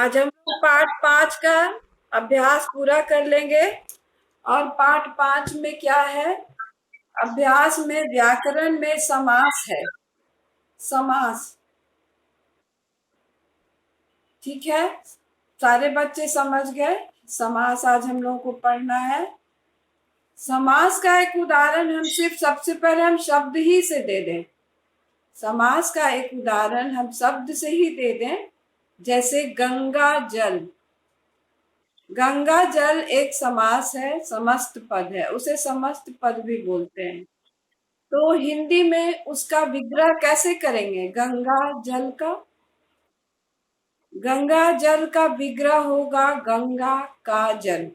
आज हम लोग पाठ 5 का अभ्यास पूरा कर लेंगे। और पाठ 5 में क्या है? अभ्यास में व्याकरण में समास है। समास, ठीक है। सारे बच्चे समझ गए? समास आज हम लोगों को पढ़ना है। समास का एक उदाहरण हम सिर्फ सबसे पहले हम शब्द ही से दे दें। समास का एक उदाहरण हम शब्द से ही दे दें। जैसे गंगा जल। गंगा जल एक समास है, समस्त पद है, उसे समस्त पद भी बोलते हैं। तो हिंदी में उसका विग्रह कैसे करेंगे? गंगा जल का, गंगा जल का विग्रह होगा गंगा का जल।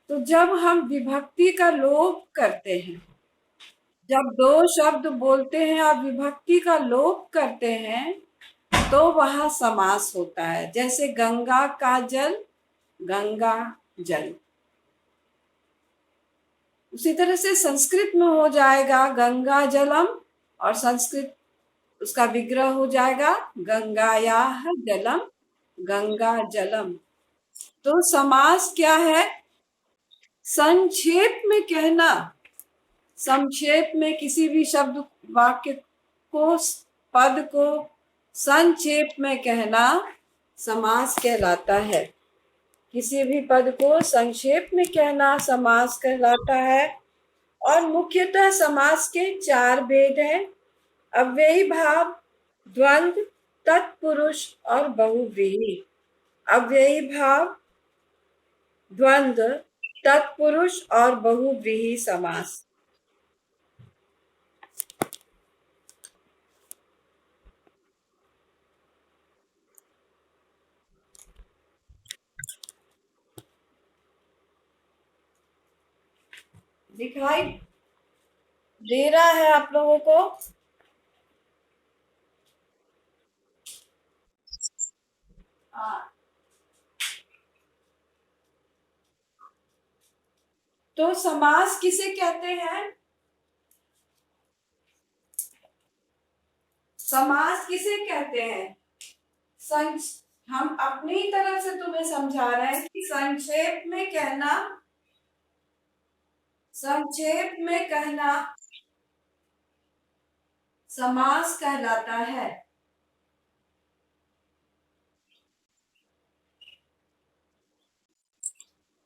तो जब हम विभक्ति का लोप करते हैं, जब दो शब्द बोलते हैं और विभक्ति का लोप करते हैं, तो वह समास होता है। जैसे गंगा का जल, गंगा जल। उसी तरह से संस्कृत में हो जाएगा गंगा जलम, और संस्कृत उसका विग्रह हो जाएगा गंगायाः जलम, गंगा जलम। तो समास क्या है? संक्षेप में कहना, संक्षेप में किसी भी शब्द वाक्य को, पद को संक्षेप में कहना समास कहलाता है। किसी भी पद को संक्षेप में कहना समास कहलाता है। और मुख्यतः समास के 4 भेद हैं: अव्ययी भाव, द्वंद्व, तत्पुरुष और बहुव्रीहि। अव्ययी भाव, द्वंद्व, तत्पुरुष और बहुव्रीहि समास। दिखाई दे रहा है आप लोगों को? हाँ। तो समास किसे कहते हैं? समास किसे कहते हैं? हम अपनी तरफ से तुम्हें समझा रहे हैं कि संक्षेप में कहना, संक्षेप में कहना समास कहलाता है।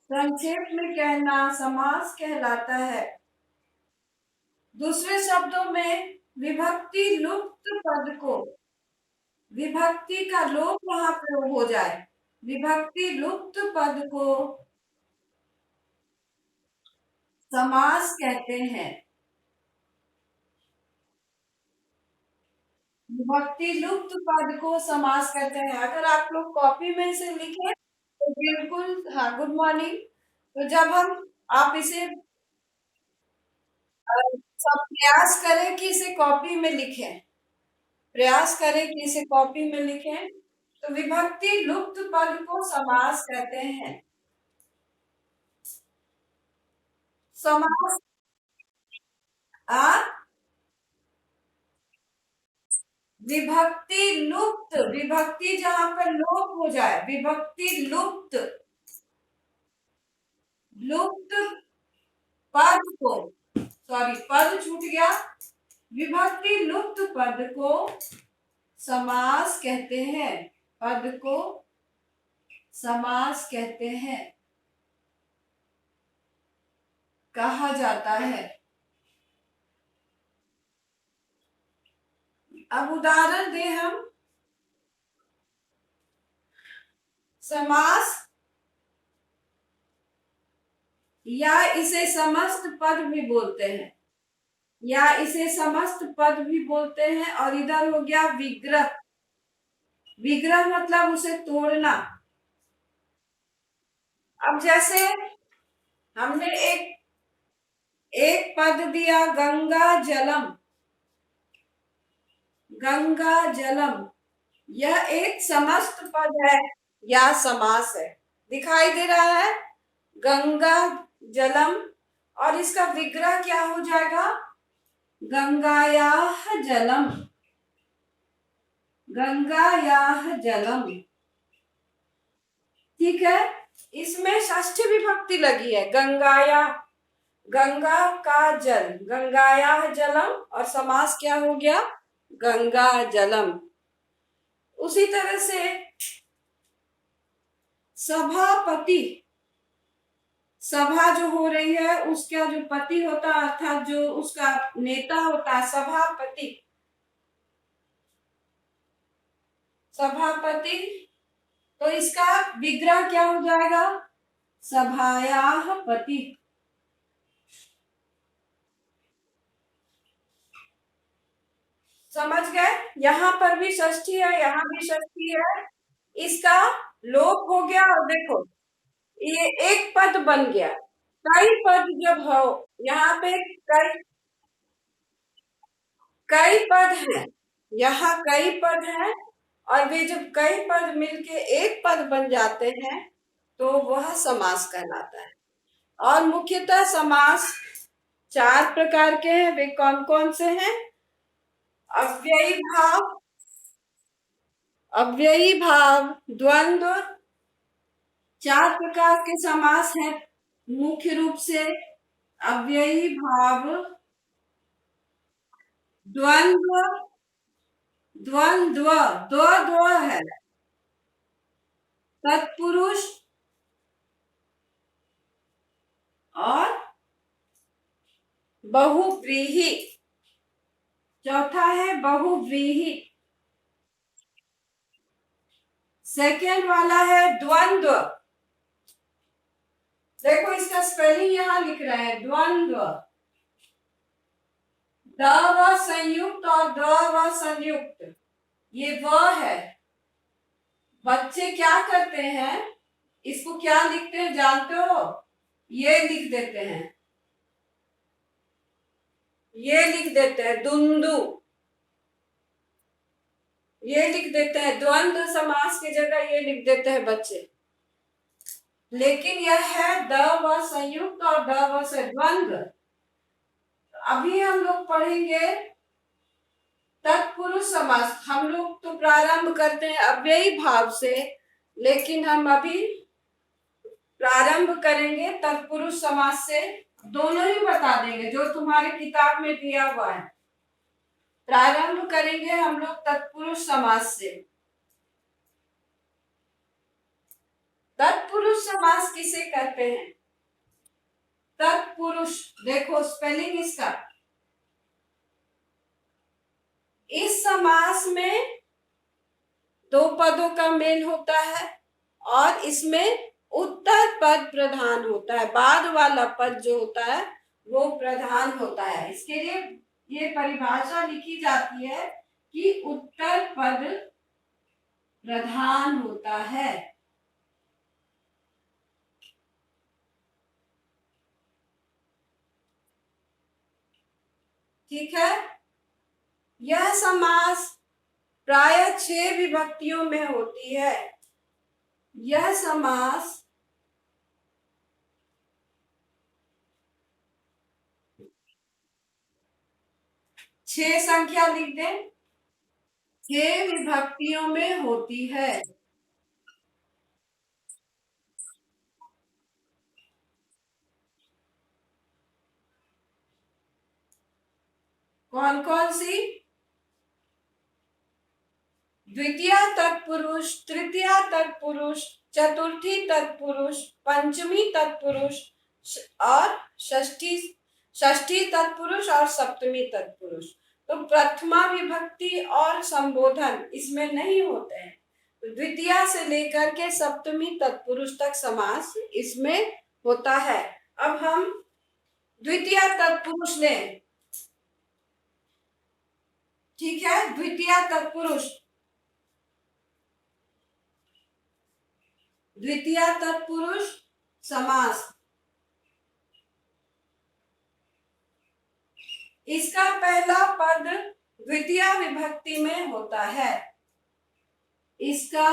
संक्षेप में कहना समास कहलाता है। दूसरे शब्दों में विभक्ति लुप्त पद को, विभक्ति का लोप वहां पर हो जाए, विभक्ति लुप्त पद को समास कहते हैं। विभक्ति लुप्त पद को समास कहते हैं। अगर आप लोग कॉपी में इसे लिखें तो बिल्कुल, हाँ, गुड मॉर्निंग। तो जब हम, आप इसे सब प्रयास करें कि इसे कॉपी में लिखें, प्रयास करें कि इसे कॉपी में लिखें। तो विभक्ति लुप्त पद को समास कहते हैं। समास, आ विभक्ति लुप्त, विभक्ति जहां पर लोप हो जाए, विभक्ति लुप्त, लुप्त पद को, सॉरी पद छूट गया, विभक्ति लुप्त पद को समास कहते हैं। पद को समास कहते हैं, कहा जाता है। अब उदाहरण दें हम। समास, या इसे समस्त पद भी बोलते हैं, या इसे समस्त पद भी बोलते हैं। और इधर हो गया विग्रह। विग्रह मतलब उसे तोड़ना। अब जैसे हमने एक एक पद दिया गंगा जलम, गंगा जलम, यह एक समस्त पद है या समास है। दिखाई दे रहा है? गंगा जलम, और इसका विग्रह क्या हो जाएगा? गंगायाः जलम, गंगायाः जलम। ठीक है, इसमें षष्ठी विभक्ति लगी है। गंगाया, गंगा का जल, गंगायाः जलम, और समास क्या हो गया? गंगा जलम। उसी तरह से सभापति, सभा जो हो रही है उसका जो पति होता है अर्थात जो उसका नेता होता है, सभापति, सभापति। तो इसका विग्रह क्या हो जाएगा? सभायाः पति। समझ गए? यहाँ पर भी षष्ठी है, यहाँ भी षष्ठी है। इसका लोप हो गया और देखो ये एक पद बन गया। कई पद जब हो, यहाँ पे कई कई पद हैं, यहाँ कई पद हैं, और वे जब कई पद मिलके एक पद बन जाते हैं तो वह समास कहलाता है। और मुख्यतः समास 4 प्रकार के हैं। वे कौन कौन से हैं? अव्ययी भाव, अव्ययी भाव, द्वंद्व, 4 प्रकार के समास हैं मुख्य रूप से। अव्ययी भाव, द्वंद्व, द्वंद्व, दो दो है, तत्पुरुष और बहुव्रीहि। चौथा है बहुव्रीहि। सेकेंड वाला है द्वंद्व। देखो इसका स्पेलिंग यहां लिख रहे हैं, द्वंद्व। द व संयुक्त और द व संयुक्त, ये व है। बच्चे क्या करते हैं, इसको क्या लिखते हैं जानते हो? ये लिख देते हैं, ये लिख देते हैं दुंदु, ये लिख देते हैं। द्वंद्व समास की जगह ये लिख देते हैं बच्चे। लेकिन यह है द व संयुक्त और द व से द्वंद्व। अभी हम लोग पढ़ेंगे तत्पुरुष समास। हम लोग तो प्रारंभ करते हैं अव्ययी भाव से, लेकिन हम अभी प्रारंभ करेंगे तत्पुरुष समास से। दोनों ही बता देंगे जो तुम्हारे किताब में दिया हुआ है। प्रारंभ करेंगे हम लोग तत्पुरुष समास से। तत्पुरुष समास किसे कहते हैं? तत्पुरुष, देखो स्पेलिंग इसका। इस समास में 2 पदों का मेल होता है और इसमें उत्तर पद प्रधान होता है। बाद वाला पद जो होता है वो प्रधान होता है। इसके लिए ये परिभाषा लिखी जाती है कि उत्तर पद प्रधान होता है। ठीक है, यह समास प्राय 6 विभक्तियों में होती है। यह समास 6 संख्या लिख दें, 6 विभक्तियों में होती है। कौन कौन सी? द्वितीया तत्पुरुष, तृतीया तत्पुरुष, चतुर्थी तत्पुरुष, पंचमी तत्पुरुष और षष्ठी, षष्ठी तत्पुरुष और सप्तमी तत्पुरुष। तो प्रथमा विभक्ति और संबोधन इसमें नहीं होते हैं। तो द्वितीया से लेकर के सप्तमी तत्पुरुष तक समास इसमें होता है। अब हम द्वितीया तत्पुरुष लें। ठीक है, द्वितीया तत्पुरुष, द्वितीया तत्पुरुष समास। इसका पहला पद द्वितीया विभक्ति में होता है। इसका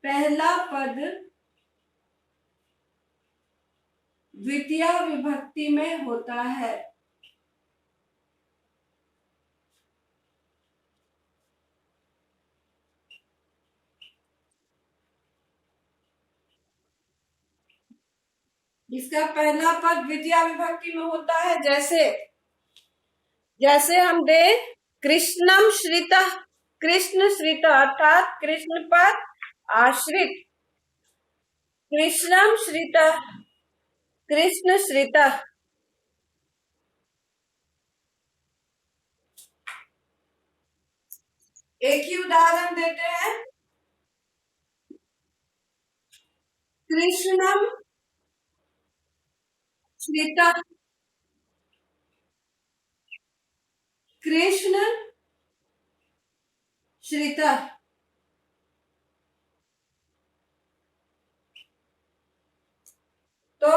पहला पद द्वितीया विभक्ति में होता है। इसका पहला पद द्वितीया विभक्ति में होता है। जैसे जैसे हम दे कृष्णम श्रिता, कृष्ण श्रिता अर्थात कृष्ण पर आश्रित, कृष्णम श्रिता, कृष्ण श्रिता। एक ही उदाहरण देते हैं। कृष्णम श्रिता, कृष्ण श्रिता। तो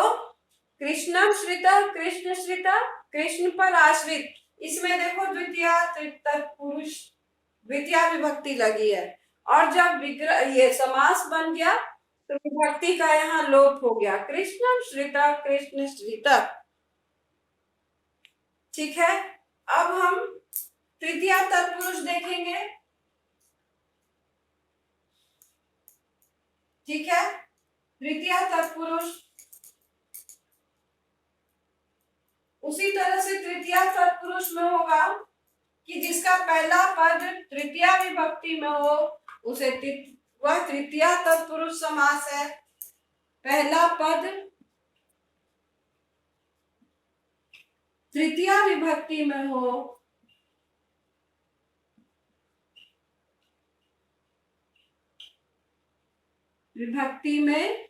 कृष्णम श्रिता, कृष्ण श्रिता, कृष्ण पर आश्रित, इसमें देखो द्वितीया तत्पुरुष द्वितीया विभक्ति लगी है। और जब विग्रह ये समास बन गया तो विभक्ति का यहाँ लोप हो गया, कृष्णम श्रिता, कृष्ण श्रिता। ठीक है, अब हम तृतीया तत्पुरुष देखेंगे। ठीक है, तृतीया तत्पुरुष उसी तरह से तृतीया तत्पुरुष में होगा कि जिसका पहला पद तृतीया विभक्ति में हो उसे वह तृतीया तत्पुरुष समास है। पहला पद तृतीया विभक्ति में हो विभक्ति में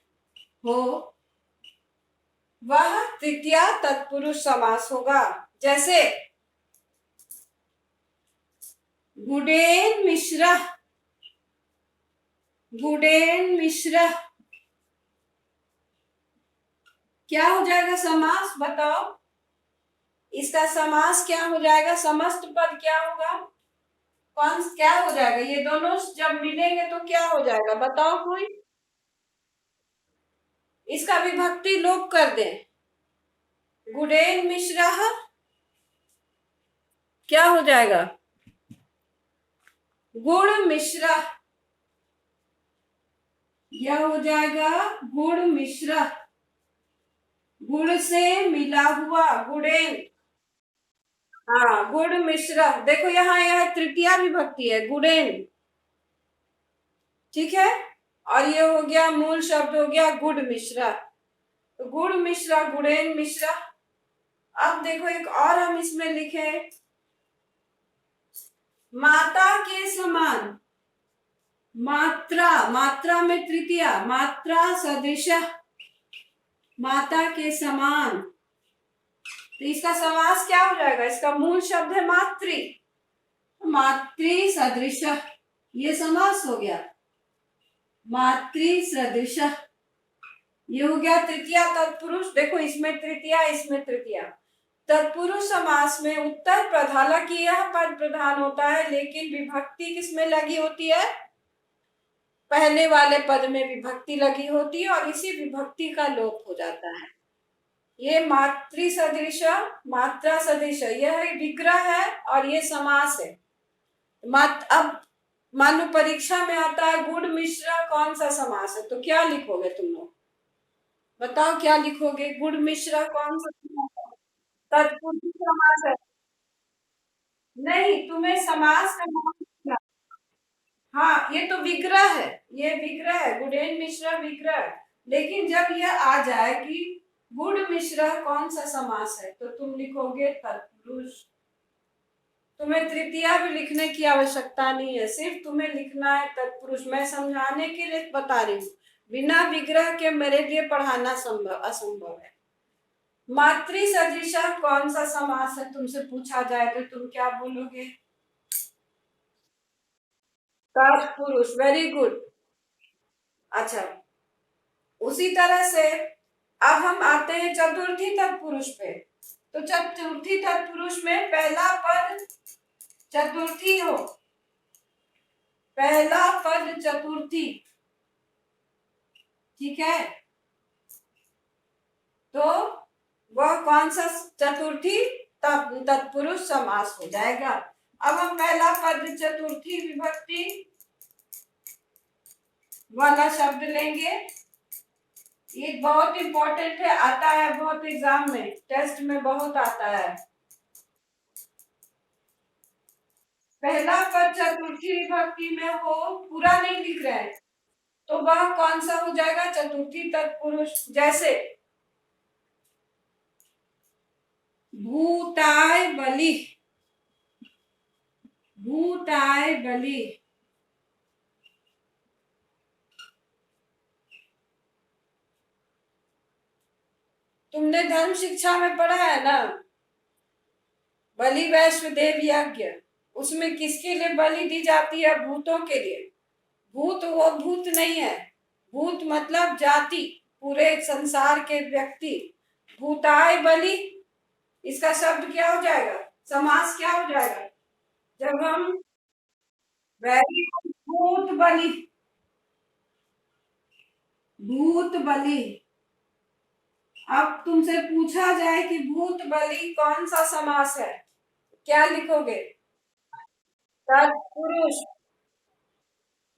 हो वह तृतीया तत्पुरुष समास होगा। जैसे गुडेन मिश्रा, गुडेन मिश्रा, क्या हो जाएगा समास, बताओ इसका समास क्या हो जाएगा, समस्त पद क्या होगा, कौन क्या हो जाएगा, ये दोनों जब मिलेंगे तो क्या हो जाएगा, बताओ कोई। इसका विभक्ति लोप कर दें, गुडेन मिश्रा क्या हो जाएगा, गुड़ मिश्रा, यह हो जाएगा गुड़ मिश्रा, गुड़ से मिला हुआ, गुड़ेन। हाँ, गुड़ मिश्रा, देखो यहाँ यह तृतीया विभक्ति है, गुड़ेन। ठीक है, और ये हो गया मूल शब्द हो गया गुड़ मिश्रा, तो गुड़ मिश्रा, गुड़ेन मिश्रा। अब देखो एक और हम इसमें लिखे, माता के समान, मात्रा, मात्रा में तृतीया, मात्रा सदृश, माता के समान, तो इसका समास क्या हो जाएगा, इसका मूल शब्द है मातृ, मातृ सदृश, ये समास हो गया मातृ सदृश, ये हो गया तृतीया तत्पुरुष। देखो इसमें तृतीया, इसमें तृतीया। तत्पुरुष समास में उत्तर प्रधान, हालांकि यह पद प्रधान होता है लेकिन विभक्ति किसमें लगी होती है, पहले वाले पद में विभक्ति लगी होती है और इसी विभक्ति का लोप हो जाता है। ये मातृ सदृश, मात्रा सदृश, यह विग्रह है और ये समास है। अब मान लो परीक्षा में आता है गुड़ मिश्रा कौन सा समास है, तो क्या लिखोगे तुम लोग, बताओ क्या लिखोगे, गुड़ मिश्रा कौन सा समास है, तत्पुरुष समास है। नहीं, तुम्हें समास का नाम लिखना। हाँ, ये तो विग्रह है, ये विग्रह है, गुड़ेन मिश्रा विग्रह है। लेकिन जब यह आ जाए कि गुड़ मिश्रा कौन सा समास है तो तुम लिखोगे तत्पुरुष। तुम्हें तृतीया भी लिखने की आवश्यकता नहीं है, सिर्फ तुम्हें लिखना है तत्पुरुष। मैं समझाने के लिए बता रही हूँ, बिना विग्रह के मेरे लिए पढ़ाना असंभव है। मातृ सदृश कौन सा समास है तुमसे पूछा जाए तो तुम क्या बोलोगे, तत्पुरुष, वेरी गुड। अच्छा, उसी तरह से अब हम आते हैं चतुर्थी तत्पुरुष पे। तो चतुर्थी तत्पुरुष में पहला पद चतुर्थी हो, पहला पद चतुर्थी, ठीक है, तो वह कौन सा चतुर्थी तत्पुरुष समास हो जाएगा। अब हम पहला पद चतुर्थी विभक्ति वाला शब्द लेंगे, ये बहुत इंपॉर्टेंट है, आता है बहुत एग्जाम में, टेस्ट में बहुत आता है। पहला पद चतुर्थी विभक्ति में हो, पूरा नहीं लिख रहे हैं, तो वह कौन सा हो जाएगा? चतुर्थी तत्पुरुष। जैसे भूताय बलि, भूताय बलि। तुमने धर्म शिक्षा में पढ़ा है ना, बलि वैश्व देव यज्ञ, उसमें किसके लिए बलि दी जाती है? भूतों के लिए। भूत वो भूत नहीं है, भूत मतलब जाति, पूरे संसार के व्यक्ति। भूताय बलि, इसका शब्द क्या हो जाएगा? समास क्या हो जाएगा? जब हम वैरी भूत बलि, भूत बलि। अब तुमसे पूछा जाए कि भूत बलि कौन सा समास है, क्या लिखोगे? तत्पुरुष।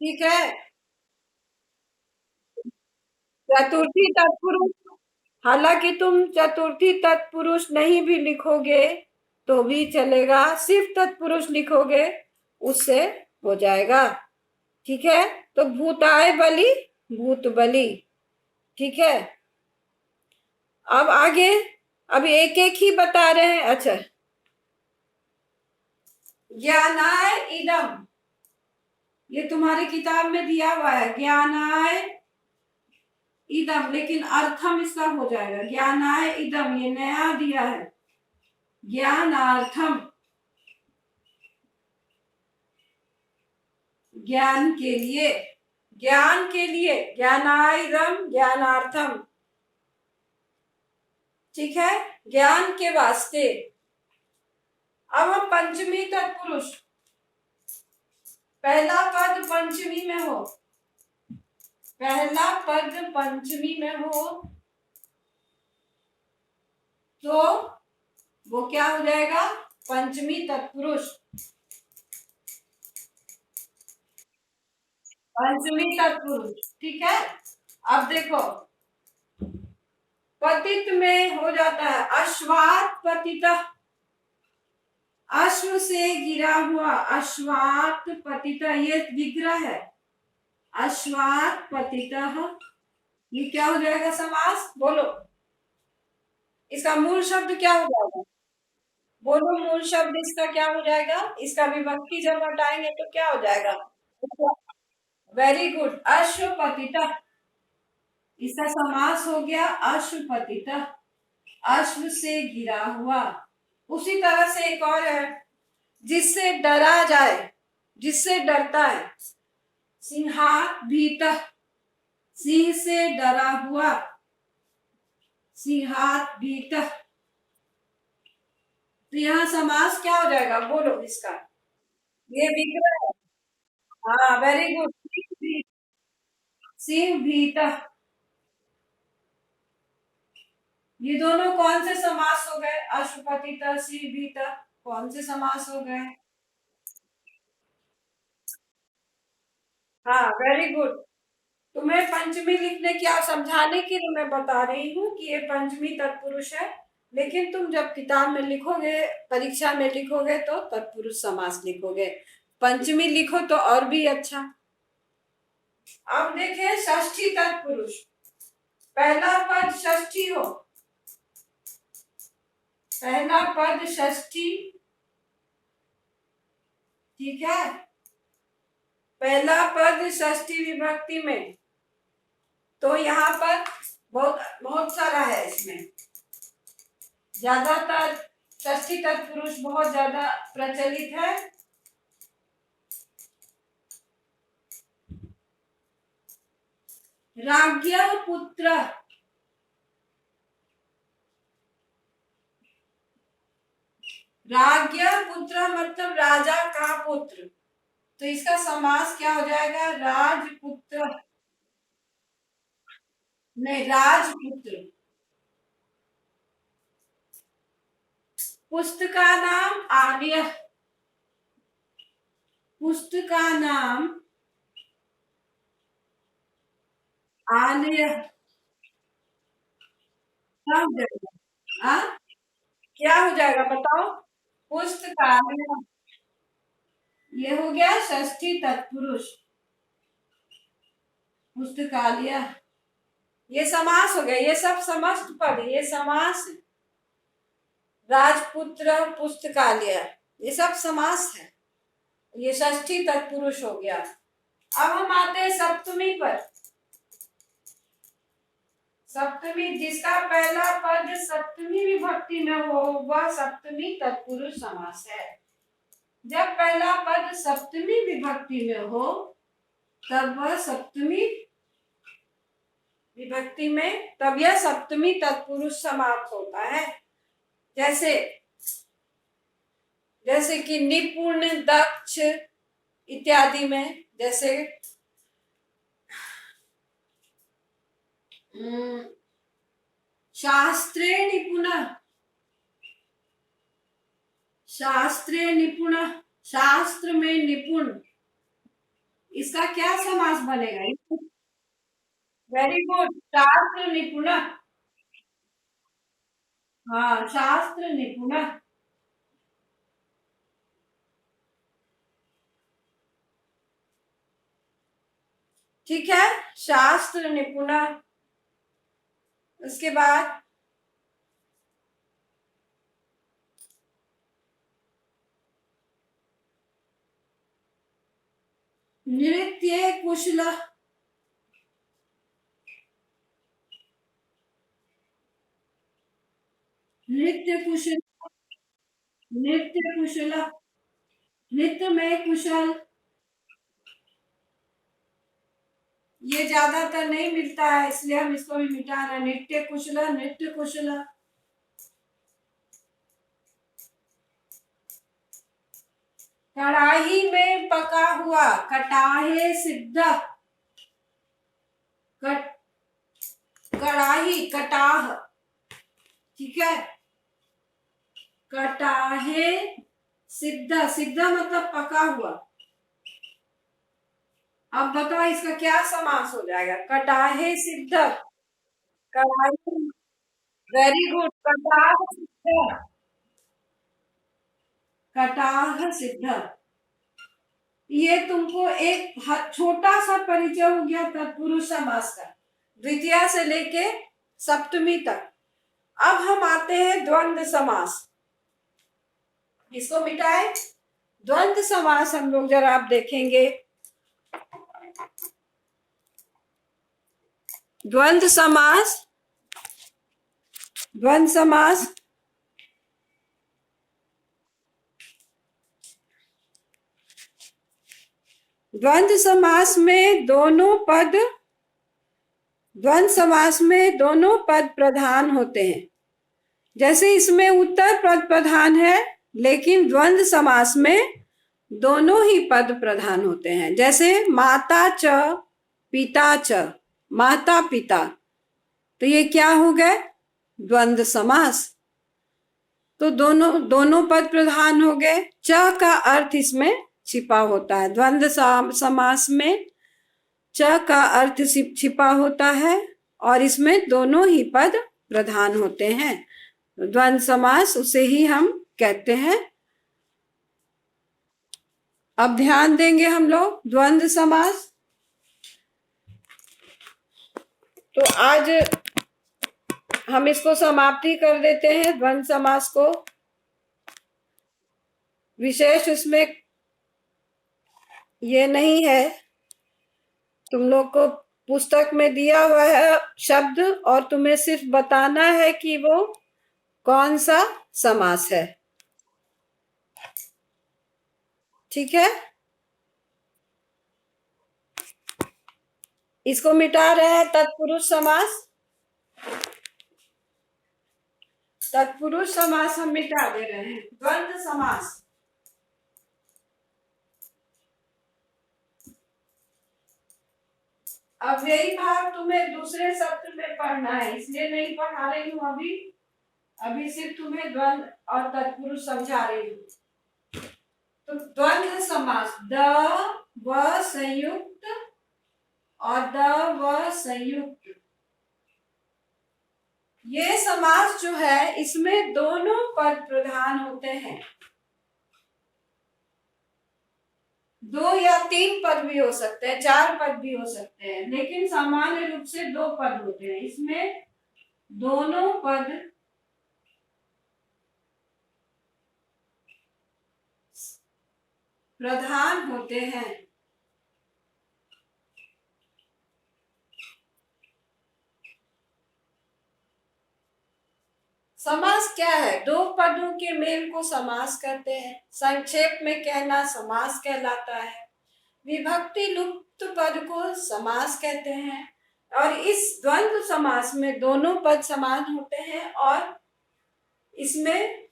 ठीक है, चतुर्थी तत्पुरुष। हालांकि तुम चतुर्थी तत्पुरुष नहीं भी लिखोगे तो भी चलेगा, सिर्फ तत्पुरुष लिखोगे उससे हो जाएगा। ठीक है, तो भूताय बलि, भूत बलि। ठीक है, अब आगे, अब एक एक ही बता रहे हैं। अच्छा, ज्ञानाय इदम, ये तुम्हारी किताब में दिया हुआ है, ज्ञानाय इदम, लेकिन अर्थम इसका हो जाएगा ज्ञानाय इदम, ये नया दिया है, ज्ञानार्थम, ज्ञान के लिए, ज्ञान के लिए, ज्ञानाइदम, ज्ञानार्थम। ठीक है, ज्ञान के वास्ते। अब हम पंचमी तत्पुरुष, पहला पद पंचमी में हो, पहला पद पंचमी में हो तो वो क्या हो जाएगा? पंचमी तत्पुरुष, पंचमी तत्पुरुष। ठीक है, अब देखो, पतित में हो जाता है अश्वात पतितः, अश्व से गिरा हुआ, अश्वात पतितः, ये विग्रह है, अश्वात पतितः। ये क्या हो जाएगा समास? बोलो, इसका मूल शब्द क्या हो जाएगा? बोलो, मूल शब्द इसका क्या हो जाएगा? इसका विभक्ति जब हटाएंगे तो क्या हो जाएगा? वेरी गुड, अश्वपतितः, इसका समास हो गया अश्वपतितः, अश्व से गिरा हुआ। उसी तरह से एक और है, जिससे डरा जाए, जिससे डरता है, सिंहात भीतः, सिंह से डरा हुआ, सिंहात भीतः। तो यहाँ समास क्या हो जाएगा? बोलो इसका, ये विग्रह है। हाँ, वेरी गुड, सिंह भीतः। ये दोनों कौन से समास हो गए? अश्वपतितः, सिंह भीतः, कौन से समास हो गए? हाँ, वेरी गुड। तुम्हें पंचमी लिखने की, आप समझाने के लिए मैं बता रही हूँ कि ये पंचमी तत्पुरुष है, लेकिन तुम जब किताब में लिखोगे, परीक्षा में लिखोगे तो तत्पुरुष समास लिखोगे, पंचमी लिखो तो और भी अच्छा। अब देखें षष्ठी तत्पुरुष, पहला पद षष्ठी हो, पहला पद षष्ठी। ठीक है, पहला पद षष्ठी विभक्ति में, तो यहाँ पर बहुत बहुत सारा है, इसमें ज्यादातर षष्ठी तत्पुरुष बहुत ज्यादा प्रचलित है। राज्ञ पुत्र, राज्ञ पुत्र मतलब राजा का पुत्र, तो इसका समास क्या हो जाएगा? राजपुत्र, नहीं, राजपुत्र। पुस्तक का नाम आर्य, पुस्तक का नाम आर्य, क्या हो जाएगा? हाँ, क्या हो जाएगा बताओ? पुस्तकालय। ये हो गया षष्ठी तत्पुरुष। पुस्तकालय, ये समास हो गया। ये सब समस्त पद है, ये समास है। राजपुत्र, पुस्तकालय, ये सब समास है। ये षष्ठी तत्पुरुष हो गया। अब हम आते हैं सप्तमी पर। सप्तमी, जिसका पहला पद सप्तमी विभक्ति में हो वह सप्तमी तत्पुरुष समास है। जब पहला पद सप्तमी विभक्ति में हो तब वह सप्तमी विभक्ति में, तब यह सप्तमी तत्पुरुष समास होता है। जैसे जैसे कि निपुण, दक्ष इत्यादि में। जैसे शास्त्रे निपुण, शास्त्रे निपुण, शास्त्र में निपुण, इसका क्या समास बनेगा? वेरी गुड, शास्त्र निपुण। हाँ, शास्त्र निपुण। ठीक है, शास्त्र निपुण। उसके बाद नृत्य कुशल, नृत्य कुशल, नृत्य कुशल, नृत्य में कुशल। ये ज्यादातर नहीं मिलता है इसलिए हम इसको भी मिटा रहे हैं। नृत्य कुशल, नृत्य कुशल। कड़ाही में पका हुआ, कटाहे सिद्ध। कड़ाही, कटाह, ठीक है। कटाहे सिद्ध, सिद्ध मतलब पका हुआ। अब बताओ इसका क्या समास हो जाएगा? कटाहे सिद्ध, कड़ाही। वेरी गुड, कटाह सिद्ध, कटाह सिद्ध। ये तुमको एक छोटा सा परिचय हो गया तत्पुरुष समास का, द्वितीया से लेके सप्तमी तक। अब हम आते हैं द्वंद्व समास। इसको मिटाए। द्वंद्व समास हम लोग जरा आप देखेंगे। द्वंद्व समास, द्वंद्व समास द्वंद्व समास में दोनों पद, द्वंद्व समास में दोनों पद प्रधान होते हैं। जैसे इसमें उत्तर पद प्रधान है, लेकिन द्वंद्व समास में दोनों ही पद प्रधान होते हैं। जैसे माता च पिता च, माता पिता, तो ये क्या हो गए? द्वंद्व समास। तो दोनों पद प्रधान हो गए। च का अर्थ इसमें छिपा होता है। द्वंद्व समास में च का अर्थ छिपा होता है और इसमें दोनों ही पद प्रधान होते हैं। द्वंद्व समास उसे ही हम कहते हैं। अब ध्यान देंगे हम लोग द्वंद्व समास। तो आज हम इसको समाप्ति कर देते हैं द्वंद्व समास को। विशेष उसमें ये नहीं है, तुम लोग को पुस्तक में दिया हुआ है शब्द और तुम्हें सिर्फ बताना है कि वो कौन सा समास है। ठीक है, इसको मिटा रहे हैं तत्पुरुष समास। तत्पुरुष समास हम मिटा दे रहे हैं। द्वंद्व समास, अब यही भाग तुम्हें दूसरे सत्र में पढ़ना है, इसलिए नहीं पढ़ा रही हूँ अभी। अभी सिर्फ तुम्हें द्वंद्व और तत्पुरुष समझा रही हूँ। तो द्वंद्व समास, द व संयुक्त और द व संयुक्त, ये समास जो है इसमें दोनों पद प्रधान होते हैं। 2 या 3 पद भी हो सकते हैं, 4 पद भी हो सकते हैं, लेकिन सामान्य रूप से 2 पद होते हैं। इसमें दोनों पद प्रधान होते हैं। समास क्या है? 2 पदों के मेल को समास कहते हैं। संक्षेप में कहना समास कहलाता है। विभक्ति लुप्त पद को समास कहते हैं। और इस द्वंद्व समास में दोनों पद समान होते हैं और इसमें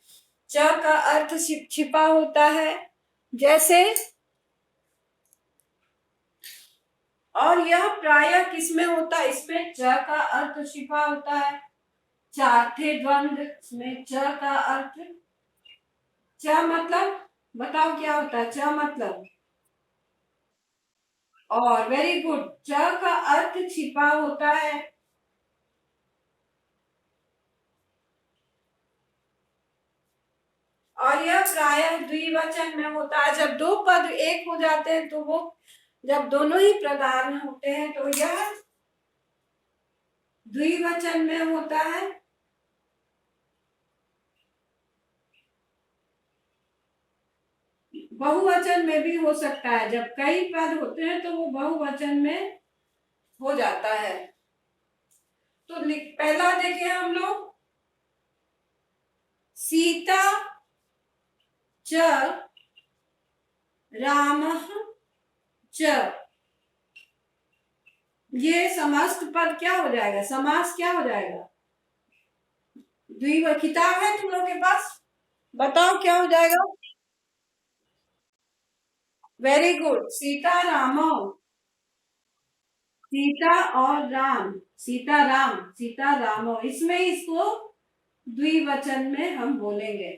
च का अर्थ छिपा होता है, जैसे, और यह प्रायः किसमें होता है? इसमें च का अर्थ छिपा होता है। चौथे द्वंद्व में च का अर्थ, च मतलब बताओ क्या होता है? च मतलब, और वेरी गुड, च का अर्थ छिपा होता है। और यह प्रायः द्विवचन में होता है। जब 2 पद एक हो जाते हैं तो वो, जब दोनों ही प्रधान होते हैं तो यह द्विवचन में होता है। बहुवचन में भी हो सकता है। जब कई पद होते हैं तो वो बहुवचन में हो जाता है। तो पहला देखें हम लोग, सीता च रामः च, ये समस्त पद क्या हो जाएगा? समास क्या हो जाएगा? किताब है तुम लोग के पास? बताओ क्या हो जाएगा? वेरी गुड, सीता रामो, सीता और राम, सीता राम, सीता रामो, इसमें इसको द्विवचन में हम बोलेंगे।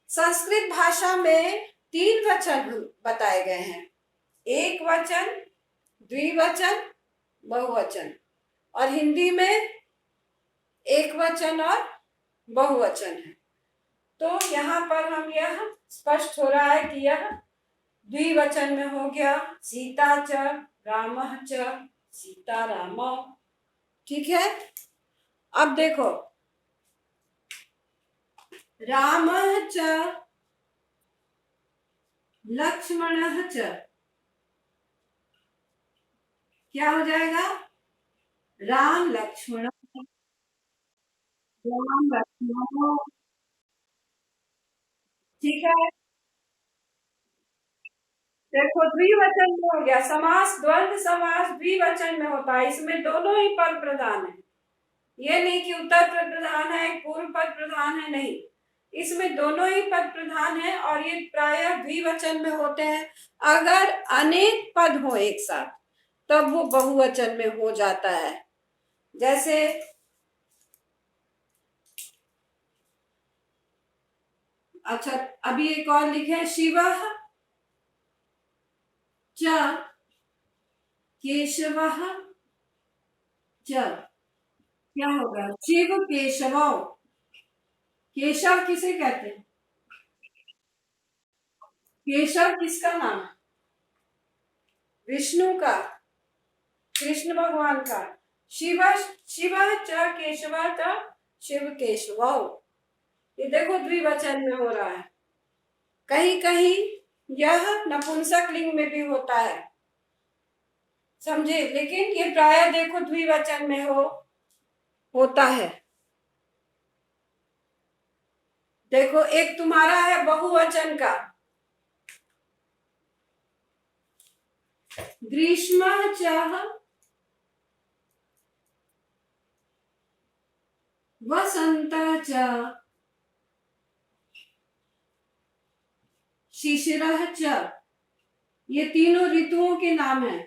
संस्कृत भाषा में 3 वचन बताए गए हैं, एक वचन, द्विवचन, बहुवचन। और हिंदी में एक वचन और बहुवचन है। तो यहाँ पर हम यह स्पष्ट हो रहा है कि यह द्विवचन में हो गया, सीता च रामः च सीता रामौ। ठीक है, अब देखो, रामः च लक्ष्मणः च, क्या हो जाएगा? राम लक्ष्मण, राम लक्ष्मण। ठीक है, देखो द्विवचन में हो गया। समास, द्वंद्व समास द्विवचन में होता है। इसमें दोनों ही पद प्रधान है। ये नहीं कि उत्तर पद प्रधान है, पूर्व पद प्रधान है, नहीं, इसमें दोनों ही पद प्रधान है और ये प्रायः द्विवचन में होते हैं। अगर अनेक पद हो एक साथ तब वो बहुवचन में हो जाता है। जैसे अच्छा, अभी एक और लिखे, शिवः च केशवः च, क्या होगा? शिव केशव। केशव किसे कहते हैं? केशव किसका नाम है? विष्णु का, कृष्ण भगवान का। शिव, शिव च केशव च शिव केशव, ये देखो द्विवचन में हो रहा है। कहीं कहीं यह नपुंसक लिंग में भी होता है, समझे, लेकिन ये प्राय देखो द्विवचन में होता है। देखो एक तुम्हारा है बहुवचन का, ग्रीष्म च वसंत च शिशिरः च, ये तीनों ऋतुओं के नाम है।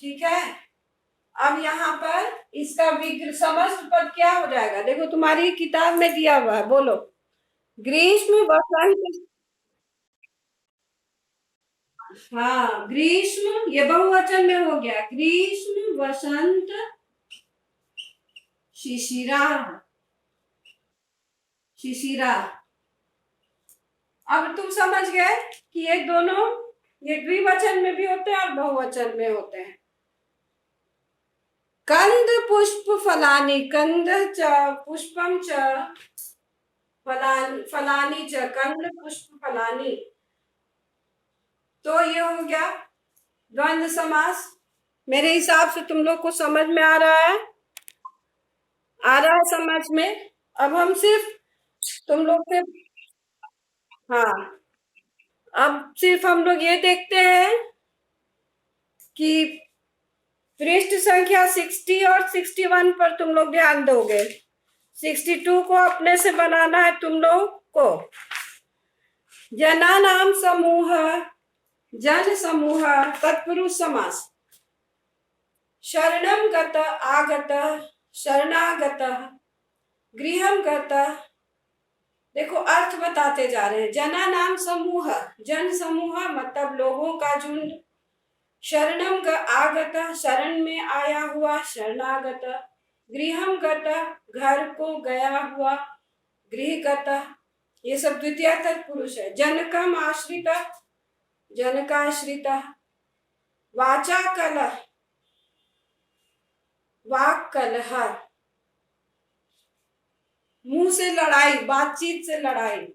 ठीक है, अब यहाँ पर इसका समस्त पद क्या हो जाएगा? देखो तुम्हारी किताब में दिया हुआ है, बोलो, ग्रीष्म वसंत, हाँ ग्रीष्म, ये बहुवचन में हो गया, ग्रीष्म वसंत शिशिरा, शिशिरा। अब तुम समझ गए कि ये दोनों, ये द्विवचन में भी होते हैं और बहुवचन में होते हैं। कंद पुष्प फलानी, कंद च पुष्पम च फलानी च, कंद पुष्प फलानी। तो ये हो गया द्वंद्व समास। मेरे हिसाब से तुम लोग को समझ में आ रहा है, आ रहा है समझ में। अब हम सिर्फ तुम लोग से, हाँ, अब सिर्फ हम लोग ये देखते हैं कि पृष्ठ संख्या 60 और 61 पर तुम लोग ध्यान दोगे। 62 को अपने से बनाना है तुम लोग को। जना नाम समूह, जन समूह, तत्पुरुष समास। शरणम गत, आगत, शरणागत, गृहम गत। देखो अर्थ बताते जा रहे हैं। जना नाम समूह, जन समूह मतलब लोगों का झुंड। शरणम आगत, शरण में आया हुआ, शरणागत। गृहम गत, घर को गया हुआ, गृहगत। ये सब द्वितीय तत्पुरुष है। जनकम आश्रित, जनकाश्रित। वाचा कलह, वाक कलह, मुंह से लड़ाई, बातचीत से लड़ाई।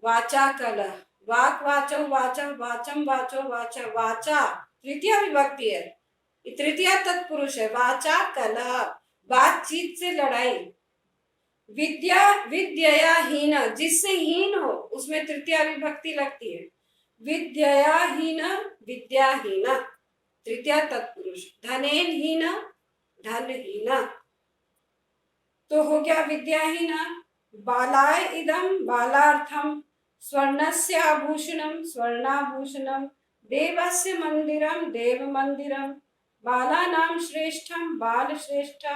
वाचा कलह, वाक वाचो वाचा, वाचम वाचो वाचा। वाचा तृतीय विभक्ति है, तृतीय तत्पुरुष है। वाचा कलह, बातचीत से लड़ाई। विद्या, विद्या हीन, जिससे हीन हो उसमें तृतीय विभक्ति लगती है। विद्या हीन, विद्याहीन, तृतीय तत्पुरुष। धनेन हीन, धनहीन। तो हो गया विद्याहीन। बालाय इदम, बालार्थम। स्वर्णस्य आभूषणम, स्वर्णाभूषणम। देवस्य मंदिरम, देव मंदिरम। बालानां श्रेष्ठम, बाल श्रेष्ठ।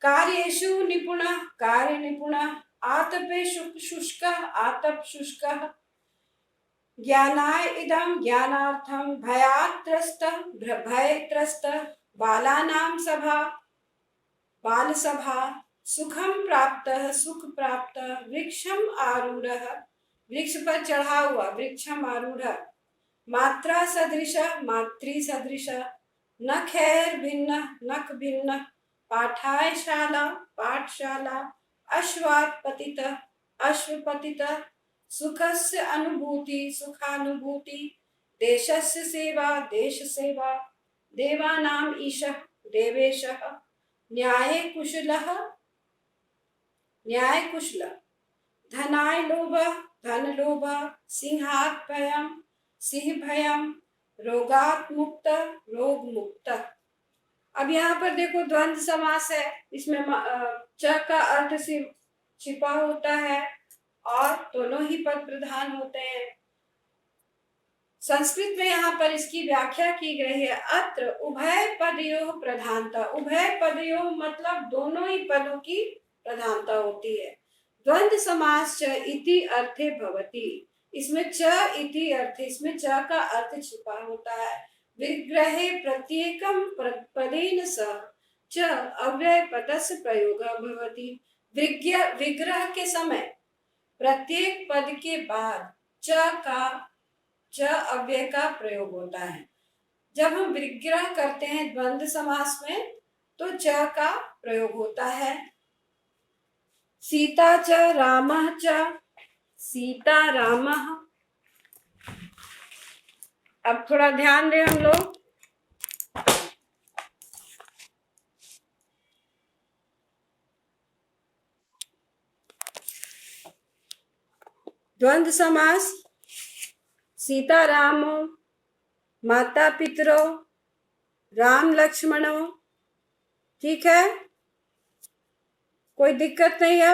कार्येषु निपुणः, कार्य निपुणः। आतपे शुष्क, आतप शुष्क। ज्ञानाय इदम, ज्ञानार्थम। भयात् त्रस्त, भय त्रस्त। बालानां सभा, बाल सभा। सुखम प्राप्त, सुख प्राप्त। वृक्षम आरूढ़, वृक्ष पर चढ़ा हुआ, वृक्षम आरूढ़। मात्रा सदृश, मातृ सदृश। नखैर भिन्न, नख भिन्न। पाठायशाला, पाठशाला। अश्वात् पतित, अश्वपतित। सुखस्य अनुभूति, सुखानुभूति। देशस्य सेवा, देश सेवा। देवानाम ईशः, देवेशः। न्याय कुशलः, न्याय कुशल। धनाय लोभ, धन लोभ। सिंहात् भयम्, सिंह भयम्। रोगात् मुक्त, रोग मुक्त। अब यहाँ पर देखो द्वंद्व समास है। इसमें च का अर्थ छिपा होता है और दोनों ही पद प्रधान होते हैं। संस्कृत में यहाँ पर इसकी व्याख्या की गई है। अत्र उभय पदयोः प्रधानता। उभय पदयोः मतलब दोनों ही पदों की प्रधानता होती है। द्वंद्व समास च इति अर्थे भवति। इसमें च इति अर्थ, इसमें च का अर्थ छिपा होता है। विग्रहे प्रत्येकम पदेन सह च अव्यय पदस्य प्रयोगः भवति। विग्रह के समय प्रत्येक पद के बाद च अव्यय का प्रयोग होता है। जब हम विग्रह करते हैं द्वंद्व समास में तो च का प्रयोग होता है। सीता च रामः च, सीता रामः। अब थोड़ा ध्यान दें हम लोग। द्वंद्व समास सीता रामो, माता पितरो, राम लक्ष्मणो। ठीक है, कोई दिक्कत नहीं है।